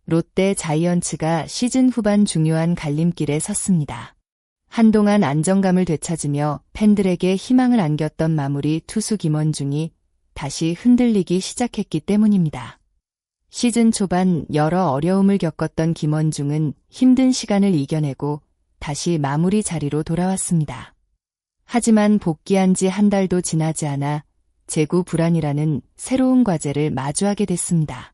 롯데 자이언츠가 시즌 후반 중요한 갈림길에 섰습니다. 한동안 안정감을 되찾으며 팬들에게 희망을 안겼던 마무리 투수 김원중이 다시 흔들리기 시작했기 때문입니다. 시즌 초반 여러 어려움을 겪었던 김원중은 힘든 시간을 이겨내고 다시 마무리 자리로 돌아왔습니다. 하지만 복귀한 지 한 달도 지나지 않아 재구 불안이라는 새로운 과제를 마주하게 됐습니다.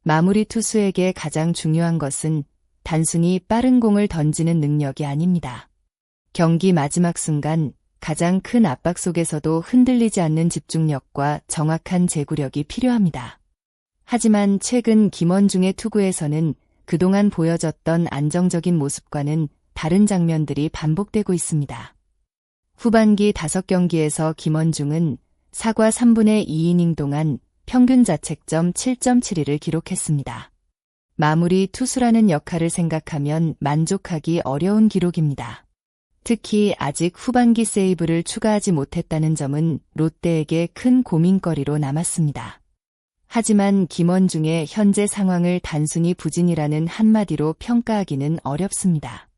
마무리 투수에게 가장 중요한 것은 단순히 빠른 공을 던지는 능력이 아닙니다. 경기 마지막 순간 가장 큰 압박 속에서도 흔들리지 않는 집중력과 정확한 제구력이 필요합니다. 하지만 최근 김원중의 투구에서는 그동안 보여줬던 안정적인 모습과는 다른 장면들이 반복되고 있습니다. 후반기 5경기에서 김원중은 4과 3분의 2이닝 동안 평균 자책점 7.72를 기록했습니다. 마무리 투수라는 역할을 생각하면 만족하기 어려운 기록입니다. 특히 아직 후반기 세이브를 추가하지 못했다는 점은 롯데에게 큰 고민거리로 남았습니다. 하지만 김원중의 현재 상황을 단순히 부진이라는 한마디로 평가하기는 어렵습니다.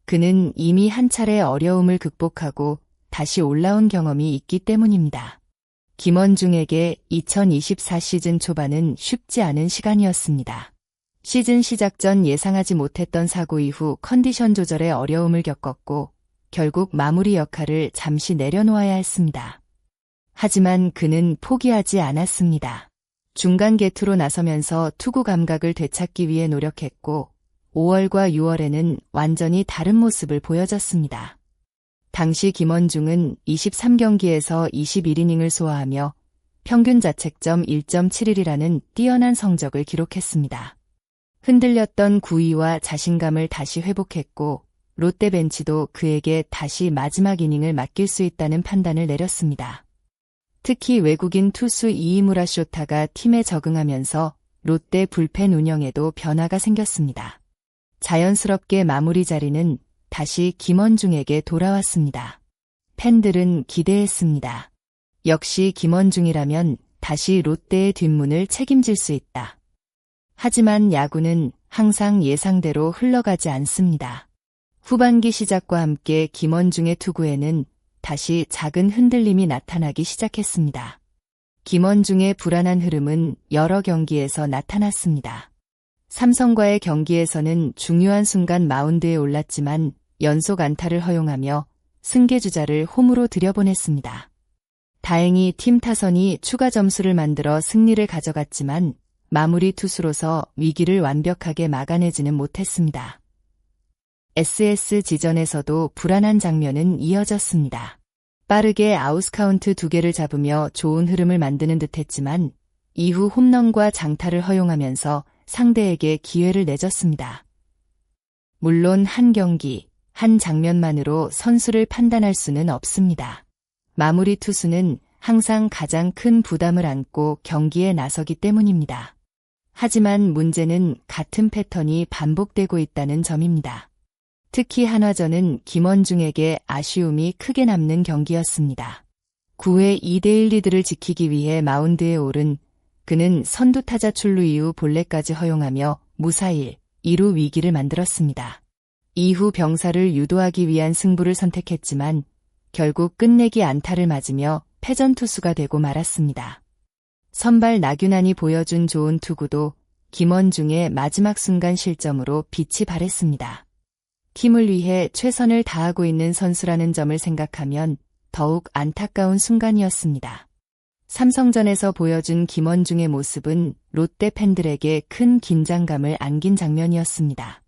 그는 이미 한 차례 어려움을 극복하고 다시 올라온 경험이 있기 때문입니다. 김원중에게 2024 시즌 초반은 쉽지 않은 시간이었습니다. 시즌 시작 전 예상하지 못했던 사고 이후 컨디션 조절에 어려움을 겪었고 결국 마무리 역할을 잠시 내려놓아야 했습니다. 하지만 그는 포기하지 않았습니다. 중간 개투로 나서면서 투구 감각을 되찾기 위해 노력했고 5월과 6월에는 완전히 다른 모습을 보여줬습니다. 당시 김원중은 23경기에서 21이닝을 소화하며 평균 자책점 1.71이라는 뛰어난 성적을 기록했습니다. 흔들렸던 구위와 자신감을 다시 회복했고 롯데 벤치도 그에게 다시 마지막 이닝을 맡길 수 있다는 판단을 내렸습니다. 특히 외국인 투수 이이무라 쇼타가 팀에 적응하면서 롯데 불펜 운영에도 변화가 생겼습니다. 자연스럽게 마무리 자리는 다시 김원중에게 돌아왔습니다. 팬들은 기대했습니다. 역시 김원중이라면 다시 롯데의 뒷문을 책임질 수 있다. 하지만 야구는 항상 예상대로 흘러가지 않습니다. 후반기 시작과 함께 김원중의 투구에는 다시 작은 흔들림이 나타나기 시작했습니다. 김원중의 불안한 흐름은 여러 경기에서 나타났습니다. 삼성과의 경기에서는 중요한 순간 마운드에 올랐지만 연속 안타를 허용하며 승계주자를 홈으로 들여보냈습니다. 다행히 팀 타선이 추가 점수를 만들어 승리를 가져갔지만 마무리 투수로서 위기를 완벽하게 막아내지는 못했습니다. SS 지전에서도 불안한 장면은 이어졌습니다. 빠르게 아웃카운트 2개를 잡으며 좋은 흐름을 만드는 듯했지만 이후 홈런과 장타를 허용하면서 상대에게 기회를 내줬습니다. 물론 한 경기, 한 장면만으로 선수를 판단할 수는 없습니다. 마무리 투수는 항상 가장 큰 부담을 안고 경기에 나서기 때문입니다. 하지만 문제는 같은 패턴이 반복되고 있다는 점입니다. 특히 한화전은 김원중에게 아쉬움이 크게 남는 경기였습니다. 9회 2대1 리드를 지키기 위해 마운드에 오른 그는 선두타자 출루 이후 볼넷까지 허용하며 무사히 2루 위기를 만들었습니다. 이후 병사를 유도하기 위한 승부를 선택했지만 결국 끝내기 안타를 맞으며 패전 투수가 되고 말았습니다. 선발 나균안이 보여준 좋은 투구도 김원중의 마지막 순간 실점으로 빛이 발했습니다. 팀을 위해 최선을 다하고 있는 선수라는 점을 생각하면 더욱 안타까운 순간이었습니다. 삼성전에서 보여준 김원중의 모습은 롯데 팬들에게 큰 긴장감을 안긴 장면이었습니다.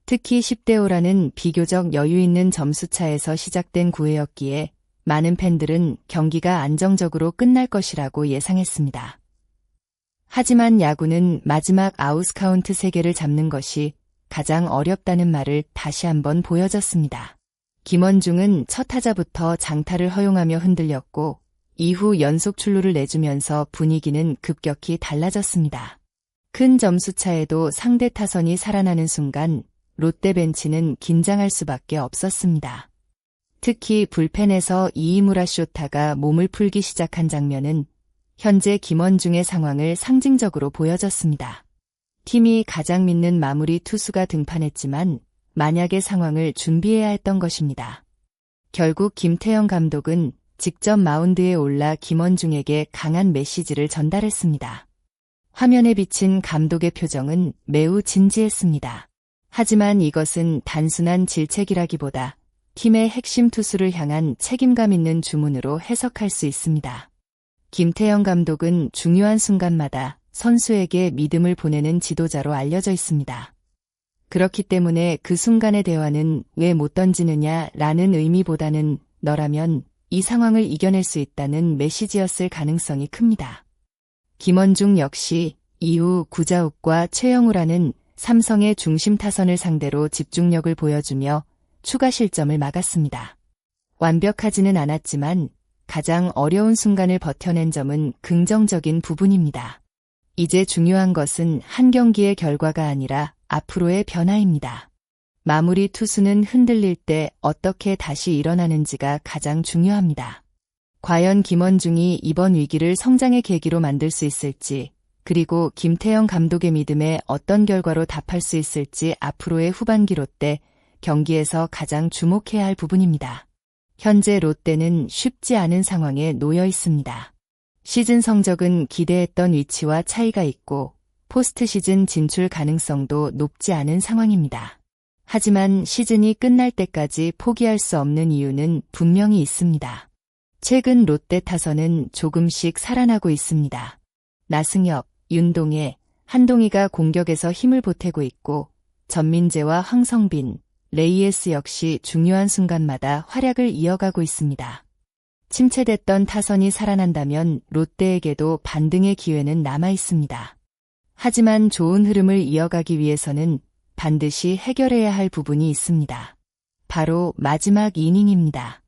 특히 10대5라는 비교적 여유 있는 점수차에서 시작된 9회였기에 많은 팬들은 경기가 안정적으로 끝날 것이라고 예상했습니다. 하지만 야구는 마지막 아웃카운트 3개를 잡는 것이 가장 어렵다는 말을 다시 한번 보여줬습니다. 김원중은 첫 타자부터 장타를 허용하며 흔들렸고 이후 연속 출루를 내주면서 분위기는 급격히 달라졌습니다. 큰 점수차에도 상대 타선이 살아나는 순간 롯데 벤치는 긴장할 수밖에 없었습니다. 특히 불펜에서 이이무라 쇼타가 몸을 풀기 시작한 장면은 현재 김원중의 상황을 상징적으로 보여줬습니다. 팀이 가장 믿는 마무리 투수가 등판했지만 만약의 상황을 준비해야 했던 것입니다. 결국 김태형 감독은 직접 마운드에 올라 김원중에게 강한 메시지를 전달했습니다. 화면에 비친 감독의 표정은 매우 진지했습니다. 하지만 이것은 단순한 질책이라기보다 팀의 핵심 투수를 향한 책임감 있는 주문으로 해석할 수 있습니다. 김태형 감독은 중요한 순간마다 선수에게 믿음을 보내는 지도자로 알려져 있습니다. 그렇기 때문에 그 순간의 대화는 왜 못 던지느냐 라는 의미보다는 너라면 이 상황을 이겨낼 수 있다는 메시지였을 가능성이 큽니다. 김원중 역시 이후 구자욱과 최영우라는 삼성의 중심 타선을 상대로 집중력을 보여주며 추가 실점을 막았습니다. 완벽하지는 않았지만 가장 어려운 순간을 버텨낸 점은 긍정적인 부분입니다. 이제 중요한 것은 한 경기의 결과가 아니라 앞으로의 변화입니다. 마무리 투수는 흔들릴 때 어떻게 다시 일어나는지가 가장 중요합니다. 과연 김원중이 이번 위기를 성장의 계기로 만들 수 있을지, 그리고 김태형 감독의 믿음에 어떤 결과로 답할 수 있을지 앞으로의 후반기 롯데 경기에서 가장 주목해야 할 부분입니다. 현재 롯데는 쉽지 않은 상황에 놓여 있습니다. 시즌 성적은 기대했던 위치와 차이가 있고 포스트 시즌 진출 가능성도 높지 않은 상황입니다. 하지만 시즌이 끝날 때까지 포기할 수 없는 이유는 분명히 있습니다. 최근 롯데 타선은 조금씩 살아나고 있습니다. 나승엽, 윤동해, 한동희가 공격에서 힘을 보태고 있고 전민재와 황성빈, 레이에스 역시 중요한 순간마다 활약을 이어가고 있습니다. 침체됐던 타선이 살아난다면 롯데에게도 반등의 기회는 남아 있습니다. 하지만 좋은 흐름을 이어가기 위해서는 반드시 해결해야 할 부분이 있습니다. 바로 마지막 이닝입니다.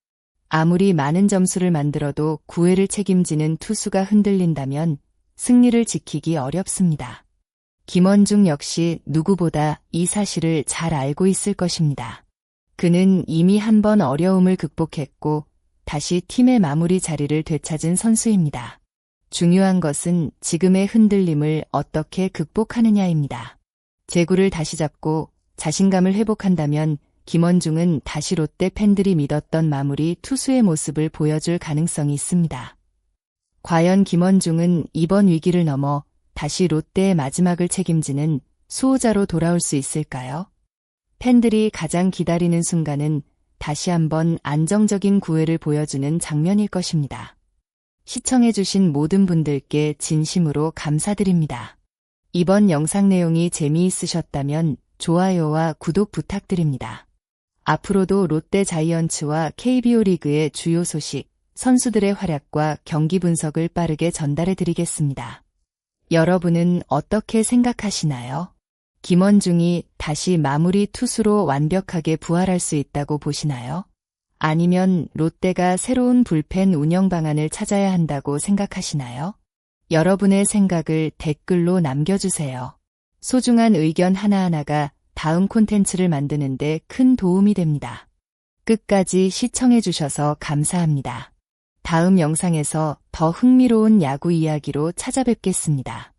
아무리 많은 점수를 만들어도 9회를 책임지는 투수가 흔들린다면 승리를 지키기 어렵습니다. 김원중 역시 누구보다 이 사실을 잘 알고 있을 것입니다. 그는 이미 한 번 어려움을 극복했고 다시 팀의 마무리 자리를 되찾은 선수입니다. 중요한 것은 지금의 흔들림을 어떻게 극복하느냐입니다. 제구를 다시 잡고 자신감을 회복한다면 김원중은 다시 롯데 팬들이 믿었던 마무리 투수의 모습을 보여줄 가능성이 있습니다. 과연 김원중은 이번 위기를 넘어 다시 롯데의 마지막을 책임지는 수호자로 돌아올 수 있을까요? 팬들이 가장 기다리는 순간은 다시 한번 안정적인 9회를 보여주는 장면일 것입니다. 시청해주신 모든 분들께 진심으로 감사드립니다. 이번 영상 내용이 재미있으셨다면 좋아요와 구독 부탁드립니다. 앞으로도 롯데 자이언츠와 KBO 리그의 주요 소식, 선수들의 활약과 경기 분석을 빠르게 전달해 드리겠습니다. 여러분은 어떻게 생각하시나요? 김원중이 다시 마무리 투수로 완벽하게 부활할 수 있다고 보시나요? 아니면 롯데가 새로운 불펜 운영 방안을 찾아야 한다고 생각하시나요? 여러분의 생각을 댓글로 남겨주세요. 소중한 의견 하나하나가 다음 콘텐츠를 만드는 데 큰 도움이 됩니다. 끝까지 시청해주셔서 감사합니다. 다음 영상에서 더 흥미로운 야구 이야기로 찾아뵙겠습니다.